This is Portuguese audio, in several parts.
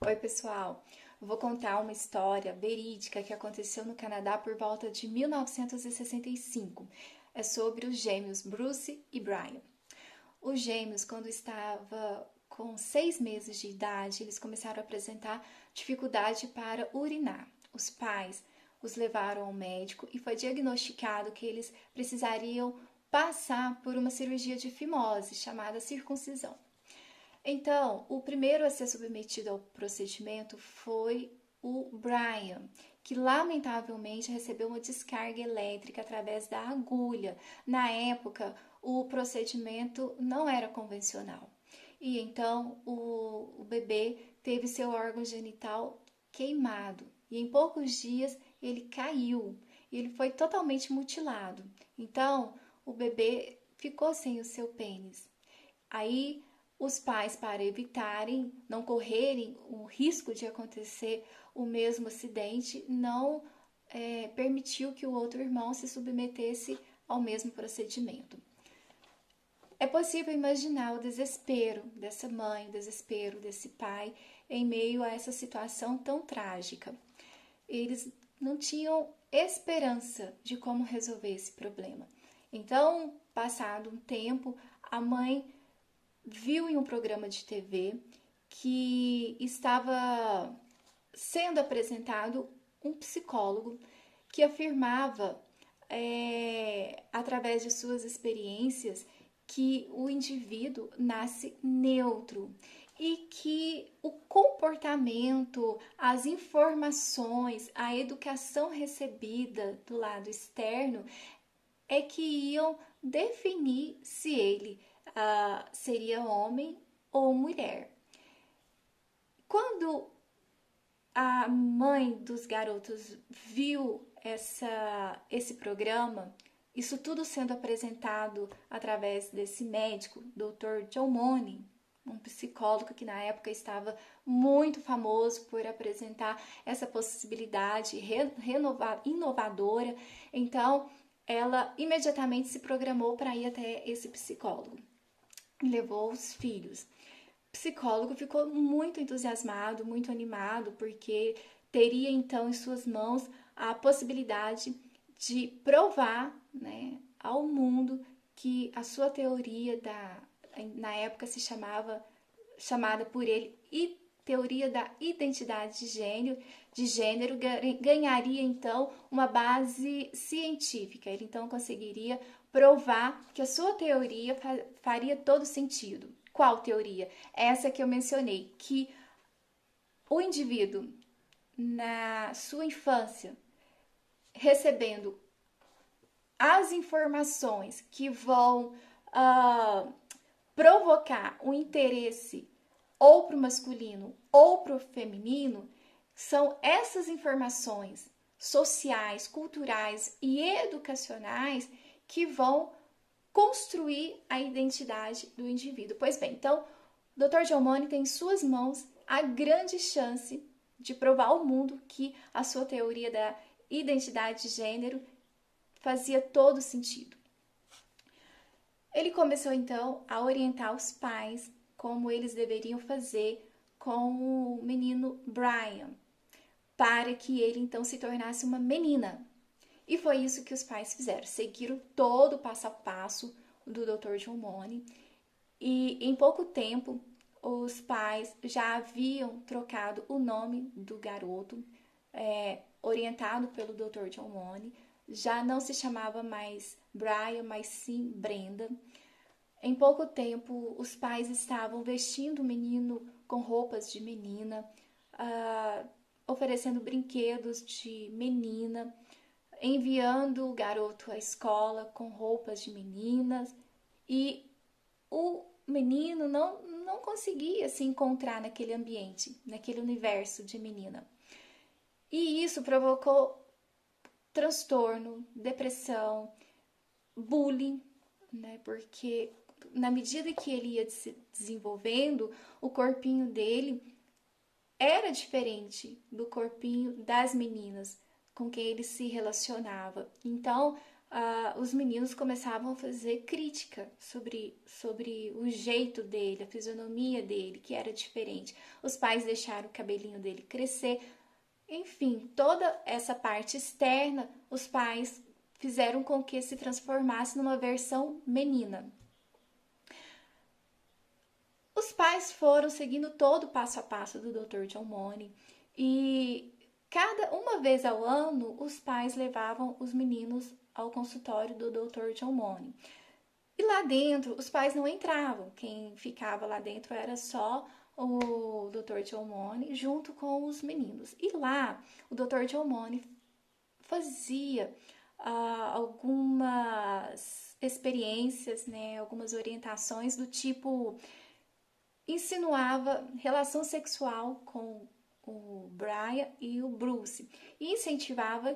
Oi, pessoal. Eu vou contar uma história verídica que aconteceu no Canadá por volta de 1965. É sobre os gêmeos Bruce e Brian. Os gêmeos, quando estava com 6 meses de idade, eles começaram a apresentar dificuldade para urinar. Os pais os levaram ao médico e foi diagnosticado que eles precisariam passar por uma cirurgia de fimose, chamada circuncisão. Então, o primeiro a ser submetido ao procedimento foi o Brian, que lamentavelmente recebeu uma descarga elétrica através da agulha. Na época, o procedimento não era convencional. E então o bebê teve seu órgão genital queimado. E em poucos dias ele caiu. E ele foi totalmente mutilado. Então, o bebê ficou sem o seu pênis. Aí os pais, para evitarem, não correrem o risco de acontecer o mesmo acidente, não permitiu que o outro irmão se submetesse ao mesmo procedimento. É possível imaginar o desespero dessa mãe, o desespero desse pai em meio a essa situação tão trágica. Eles não tinham esperança de como resolver esse problema. Então, passado um tempo, a mãe viu em um programa de TV que estava sendo apresentado um psicólogo que afirmava, através de suas experiências, que o indivíduo nasce neutro e que o comportamento, as informações, a educação recebida do lado externo é que iam definir se ele seria homem ou mulher. Quando a mãe dos garotos viu esse programa, isso tudo sendo apresentado através desse médico, Dr. John Money, um psicólogo que na época estava muito famoso por apresentar essa possibilidade inovadora. Então, ela imediatamente se programou para ir até esse psicólogo. Levou os filhos. O psicólogo ficou muito entusiasmado, muito animado, porque teria então em suas mãos a possibilidade de provar, né, ao mundo que a sua teoria na época chamada por ele teoria da identidade de gênero ganharia então uma base científica. Ele então conseguiria provar que a sua teoria faria todo sentido. Qual teoria? Essa que eu mencionei, que o indivíduo na sua infância recebendo as informações que vão provocar um interesse ou para o masculino ou para o feminino, são essas informações sociais, culturais e educacionais que vão construir a identidade do indivíduo. Pois bem, então, o Dr. John Money tem em suas mãos a grande chance de provar ao mundo que a sua teoria da identidade de gênero fazia todo sentido. Ele começou então a orientar os pais como eles deveriam fazer com o menino Brian, para que ele então se tornasse uma menina. E foi isso que os pais fizeram, seguiram todo o passo a passo do Dr. John Money, e em pouco tempo os pais já haviam trocado o nome do garoto, orientado pelo Dr. John Money. Já não se chamava mais Brian, mas sim Brenda. Em pouco tempo, os pais estavam vestindo o menino com roupas de menina, oferecendo brinquedos de menina, enviando o garoto à escola com roupas de meninas, e o menino não conseguia se encontrar naquele ambiente, naquele universo de menina. E isso provocou transtorno, depressão, bullying, né? Porque na medida que ele ia se desenvolvendo, o corpinho dele era diferente do corpinho das meninas com quem ele se relacionava. Então, os meninos começavam a fazer crítica sobre o jeito dele, a fisionomia dele, que era diferente. Os pais deixaram o cabelinho dele crescer. Enfim, toda essa parte externa, os pais fizeram com que se transformasse numa versão menina. Os pais foram seguindo todo o passo a passo do Dr. John Money e uma vez ao ano os pais levavam os meninos ao consultório do Dr. John Money. E lá dentro os pais não entravam, quem ficava lá dentro era só o Dr. John Money junto com os meninos. E lá o Dr. John Money fazia algumas experiências, né, algumas orientações do tipo insinuava relação sexual com o Brian e o Bruce e ensinava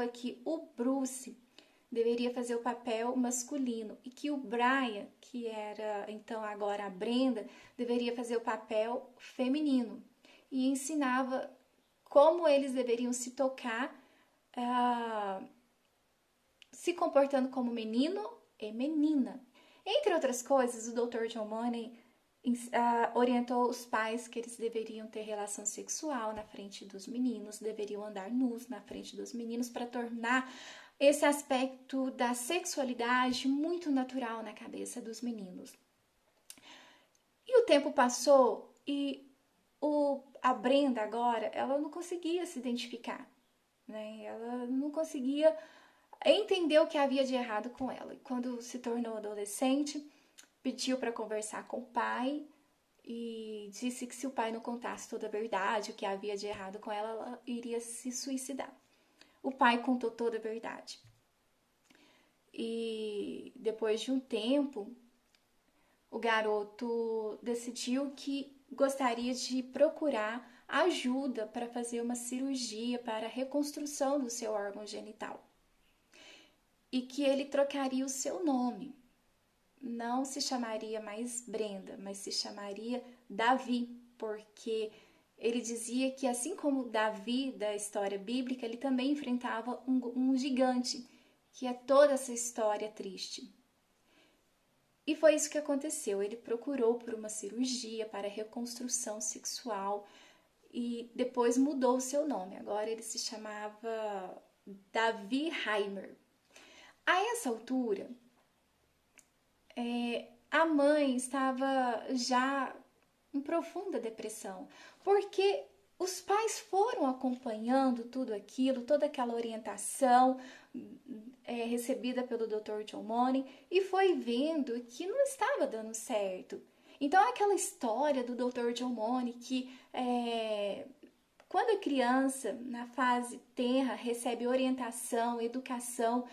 que o Bruce deveria fazer o papel masculino e que o Brian, que era então agora a Brenda, deveria fazer o papel feminino e ensinava como eles deveriam se tocar, se comportando como menino e menina. Entre outras coisas, o Dr. John Money orientou os pais que eles deveriam ter relação sexual na frente dos meninos, deveriam andar nus na frente dos meninos para tornar esse aspecto da sexualidade muito natural na cabeça dos meninos. E o tempo passou e a Brenda agora, ela não conseguia se identificar, né? Ela não conseguia entender o que havia de errado com ela. E quando se tornou adolescente, pediu para conversar com o pai e disse que se o pai não contasse toda a verdade, o que havia de errado com ela, ela iria se suicidar. O pai contou toda a verdade. E depois de um tempo, o garoto decidiu que gostaria de procurar ajuda para fazer uma cirurgia para a reconstrução do seu órgão genital. E que ele trocaria o seu nome. Não se chamaria mais Brenda, mas se chamaria Davi, porque ele dizia que assim como Davi da história bíblica, ele também enfrentava um gigante, que é toda essa história triste. E foi isso que aconteceu, ele procurou por uma cirurgia para reconstrução sexual e depois mudou o seu nome, agora ele se chamava Davi Heimer. A essa altura, a mãe estava já em profunda depressão, porque os pais foram acompanhando tudo aquilo, toda aquela orientação recebida pelo Dr. John Money e foi vendo que não estava dando certo. Então, aquela história do Dr. John Money que quando a criança, na fase tenra, recebe orientação, educação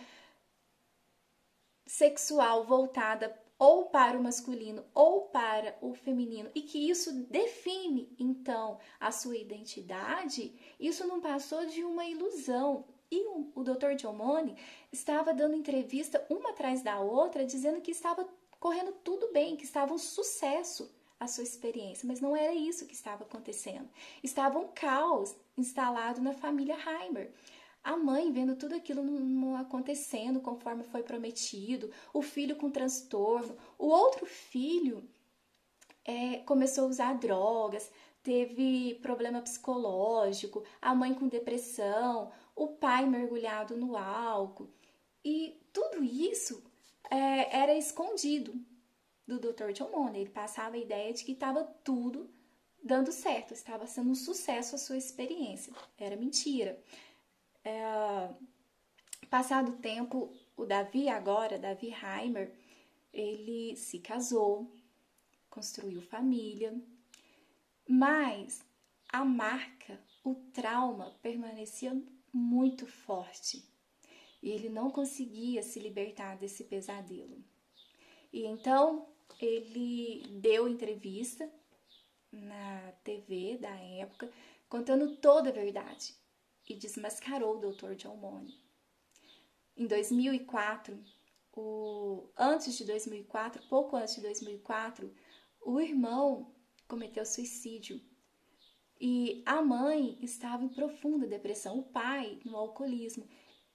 sexual voltada ou para o masculino ou para o feminino e que isso define então a sua identidade, isso não passou de uma ilusão. E o Dr. John Money estava dando entrevista uma atrás da outra dizendo que estava correndo tudo bem, que estava um sucesso a sua experiência, mas não era isso que estava acontecendo. Estava um caos instalado na família Heimer. A mãe vendo tudo aquilo não acontecendo conforme foi prometido, o filho com transtorno, o outro filho começou a usar drogas, teve problema psicológico, a mãe com depressão, o pai mergulhado no álcool. E tudo isso era escondido do Dr. John Money. Ele passava a ideia de que estava tudo dando certo, estava sendo um sucesso a sua experiência. Era mentira. Passado o tempo, o Davi Heimer, ele se casou, construiu família, mas a marca, o trauma permanecia muito forte e ele não conseguia se libertar desse pesadelo. E então ele deu entrevista na TV da época, contando toda a verdade e desmascarou o Dr. John Money. Em 2004, pouco antes de 2004, o irmão cometeu suicídio e a mãe estava em profunda depressão, o pai no alcoolismo.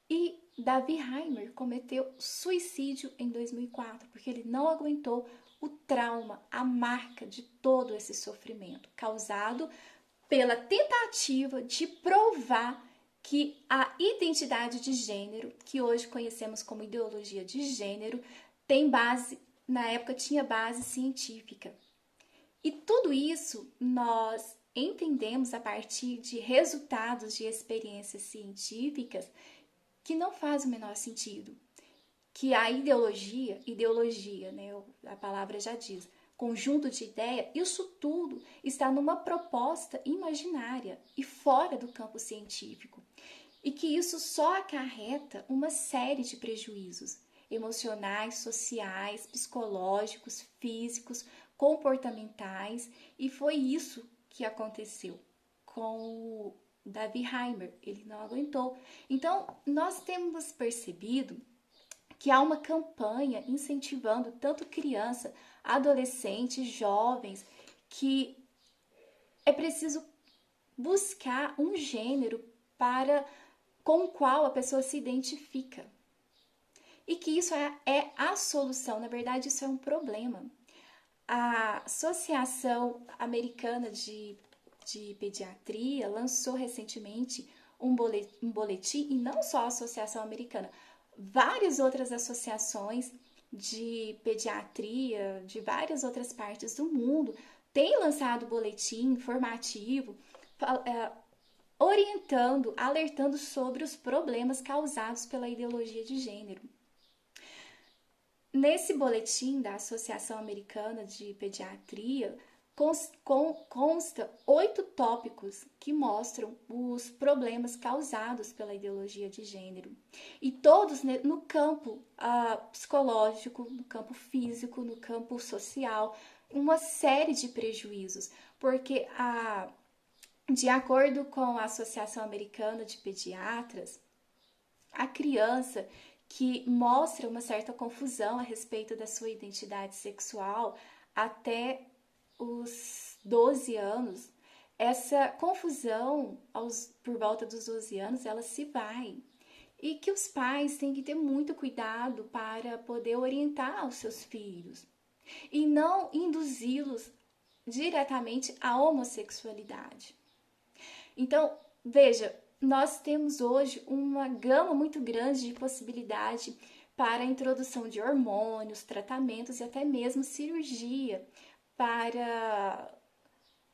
E Davi Heimer cometeu suicídio em 2004, porque ele não aguentou o trauma, a marca de todo esse sofrimento causado pela tentativa de provar que a identidade de gênero, que hoje conhecemos como ideologia de gênero, tem base, na época tinha base científica. E tudo isso nós entendemos a partir de resultados de experiências científicas que não faz o menor sentido. Que a ideologia, né, a palavra já diz, conjunto de ideia, isso tudo está numa proposta imaginária e fora do campo científico. E que isso só acarreta uma série de prejuízos emocionais, sociais, psicológicos, físicos, comportamentais, e foi isso que aconteceu com o Davi Heimer. Ele não aguentou. Então, nós temos percebido que há uma campanha incentivando tanto criança, adolescentes, jovens, que é preciso buscar um gênero com o qual a pessoa se identifica. E que isso é a solução, na verdade isso é um problema. A Associação Americana de Pediatria lançou recentemente um boletim, e não só a Associação Americana, várias outras associações de pediatria de várias outras partes do mundo têm lançado boletim informativo, orientando, alertando sobre os problemas causados pela ideologia de gênero. Nesse boletim da Associação Americana de Pediatria, consta 8 tópicos que mostram os problemas causados pela ideologia de gênero. E todos no campo psicológico, no campo físico, no campo social, uma série de prejuízos. Porque, de acordo com a Associação Americana de Pediatras, a criança que mostra uma certa confusão a respeito da sua identidade sexual até os 12 anos, essa confusão por volta dos 12 anos, ela se vai. E que os pais têm que ter muito cuidado para poder orientar os seus filhos e não induzi-los diretamente à homossexualidade. Então, veja, nós temos hoje uma gama muito grande de possibilidade para a introdução de hormônios, tratamentos e até mesmo cirurgia para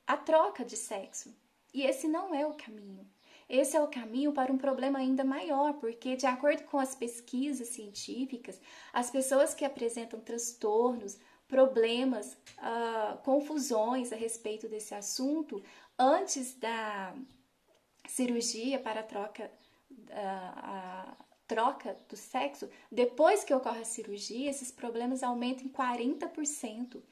a troca de sexo. E esse não é o caminho. Esse é o caminho para um problema ainda maior, porque, de acordo com as pesquisas científicas, as pessoas que apresentam transtornos, problemas, confusões a respeito desse assunto, antes da cirurgia para a troca do sexo, depois que ocorre a cirurgia, esses problemas aumentam em 40%.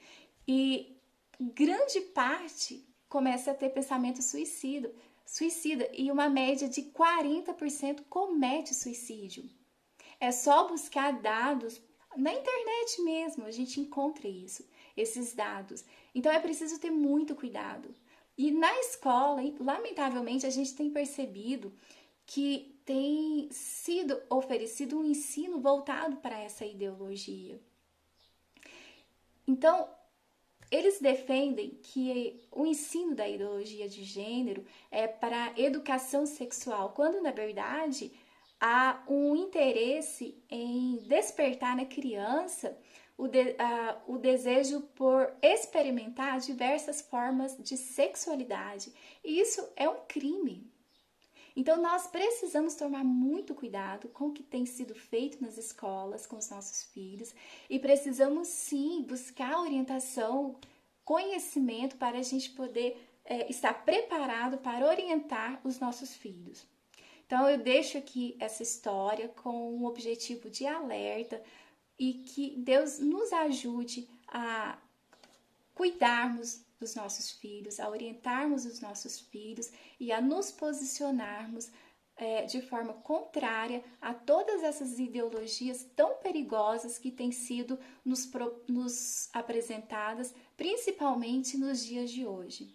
E grande parte começa a ter pensamento suicida, e uma média de 40% comete suicídio. É só buscar dados na internet mesmo, a gente encontra esses dados. Então é preciso ter muito cuidado. E na escola, lamentavelmente, a gente tem percebido que tem sido oferecido um ensino voltado para essa ideologia. Então, eles defendem que o ensino da ideologia de gênero é para educação sexual, quando, na verdade, há um interesse em despertar na criança o desejo por experimentar diversas formas de sexualidade. E isso é um crime. Então, nós precisamos tomar muito cuidado com o que tem sido feito nas escolas com os nossos filhos e precisamos, sim, buscar orientação, conhecimento para a gente poder estar preparado para orientar os nossos filhos. Então, eu deixo aqui essa história com um objetivo de alerta e que Deus nos ajude a cuidarmos dos nossos filhos, a orientarmos os nossos filhos e a nos posicionarmos de forma contrária a todas essas ideologias tão perigosas que têm sido nos apresentadas, principalmente nos dias de hoje.